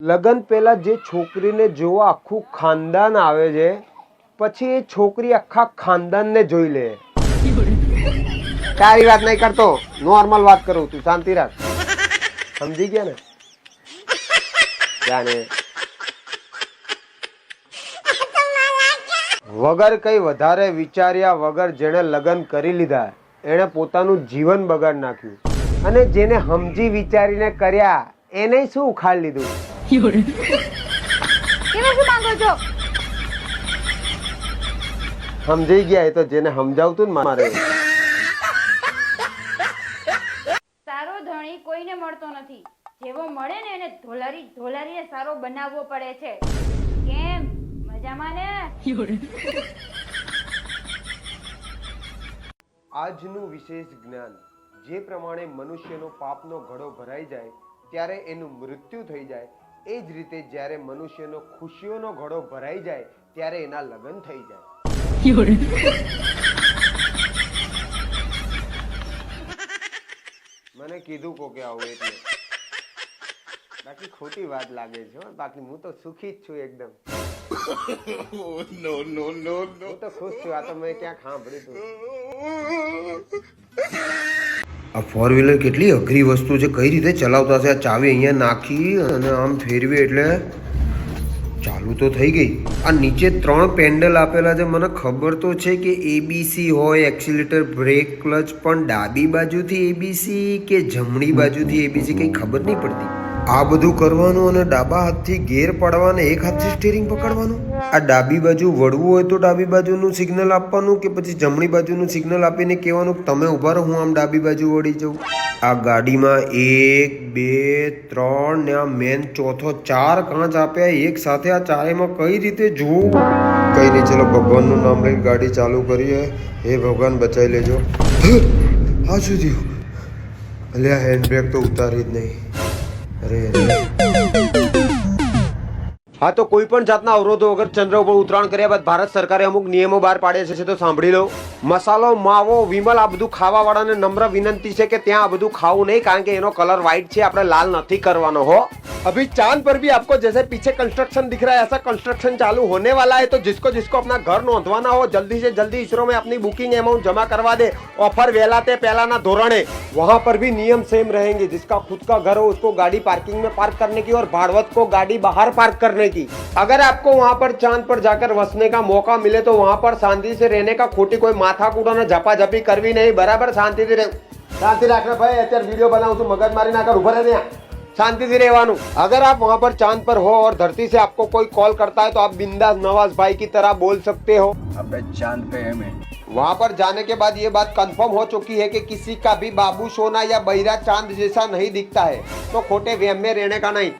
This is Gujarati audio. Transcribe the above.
લગન પહેલા જે છોકરીને જોવા આખું ખાનદાન આવે છે, પછી એ છોકરી આખા ખાનદાનને જોઈ લે. તારી વાત નહીં કરતો, નોર્મલ વાત કરું, તું શાંતિ રાખ. સમજી ગયા ને? જાને વગર કઈ વધારે વિચાર્યા વગર જેણે લગ્ન કરી લીધા એણે પોતાનું જીવન બગાડ નાખ્યું, અને જેને સમજી વિચારીને કર્યા એને શું ઉખાડ લીધું. સમજી ગયા? એ તો જેને સમજાવતું ને મારે. સારો ધણી કોઈને મળતો નથી, જેવો મળે ને એને ધોલારીને સારો બનાવવો પડે છે. કેમ મજામાં ને? આજનું વિશેષ જ્ઞાન જે પ્રમાણે મનુષ્યનો પાપનો ઘડો ભરાઈ જાય ત્યારે એનું મૃત્યુ થઈ જાય, એ જ રીતે જ્યારે મનુષ્યનો ખુશીઓનો ઘડો ભરાઈ જાય ત્યારે એના લગ્ન થઈ જાય. મને કીધું કોકે આવું એટલે, બાકી ખોટી વાત લાગે છે. બાકી હું તો સુખી જ છું એકદમ. હું તો ખુશ છું. આ તો મેં ક્યાંક સાંભળ્યું હતું. આ ફોર વ્હીલર કેટલી અઘરી વસ્તુ છે, કઈ રીતે ચલાવતા છે. આ ચાવી અહીંયા નાખી અને આમ ફેરવી એટલે ચાલુ તો થઈ ગઈ. આ નીચે 3 પેન્ડલ આપેલા છે. મને ખબર તો છે કે એબીસી હોય, એક્સિલેટર, બ્રેક, ક્લચ, પણ ડાબી બાજુથી એબીસી કે જમણી બાજુથી એબીસી કઈ ખબર નહીં પડતી. આ બધું કરવાનું અને ડાબા હાથથી ગેર પાડવાને એક હાથથી સ્ટીરિંગ પકડવાનું. આ ડાબી બાજુ વળવું હોય તો ડાબી બાજુનું સિગ્નલ આપવાનું, કે પછી જમણી બાજુનું સિગ્નલ આપીને કહેવાનું તમે ઊભા રહો, હું આમ ડાબી બાજુ વળી જાઉં. આ ગાડીમાં 1, 2, 3 ને આ મેન ચોથો 4 કાંચ આપ્યા એક સાથે. આ ચારેમાં કઈ રીતે જોવું? કઈ નહીં, ચલો ભગવાનનું નામ લઈને ગાડી ચાલુ કરીએ. હે ભગવાન બચાવી લેજો. હા શું થયું? અલ્યા હેન્ડબ્રેક તો ઉતારી જ નહીં. હા, તો કોઈ પણ જાતના અવરોધો વગર ચંદ્ર ઉપર ઉતરાણ કર્યા બાદ ભારત સરકારે અમુક નિયમો બહાર પાડ્યા છે, તો સાંભળી લો. મસાલો, માવો, વિમલ, આ બધું ખાવા વાળાને નમ્ર વિનંતી છે કે ત્યાં આ બધું ખાવું નહીં, કારણ કે એનો કલર વ્હાઈટ છે, આપણે લાલ નથી करवाना हो. अभी चांद पर भी आपको जैसे पीछे कंस्ट्रक्शन दिख रहा है, ऐसा कंस्ट्रक्शन चालू होने वाला है. तो जिसको जिसको अपना घर नोंधवाना हो जल्दी से जल्दी इसरो में अपनी बुकिंग अमाउंट जमा करवा दे. ऑफर वेलाते पहला ना धोरणे. वहां पर भी नियम सेम रहेंगे. जिसका खुद का घर हो उसको गाड़ी पार्किंग में पार्क करने की और भाड़वत को गाड़ी बाहर पार्क करने की. अगर आपको वहां पर चांद पर जाकर वसने का मौका मिले तो वहां पर शांति से रहने का. खोटी कोई माथा कूटा ने झपाझपी करवी नहीं. बराबर? शांति से रह, शांति रखना भाई. અત્યારે वीडियो बनाऊं तो मगज मारी ना कर, उभर रहने. शांति से रहवानू. अगर आप वहां पर चांद पर हो और धरती से आपको कोई कॉल करता है तो आप बिंदास नवाज भाई की तरह बोल सकते हो. अबे चांद पे है मैं. वहां पर जाने के बाद ये बात कंफर्म हो चुकी है कि किसी का भी बाबू सोना या बहिरा चांद जैसा नहीं दिखता है, तो खोटे वहम में रहने का नहीं.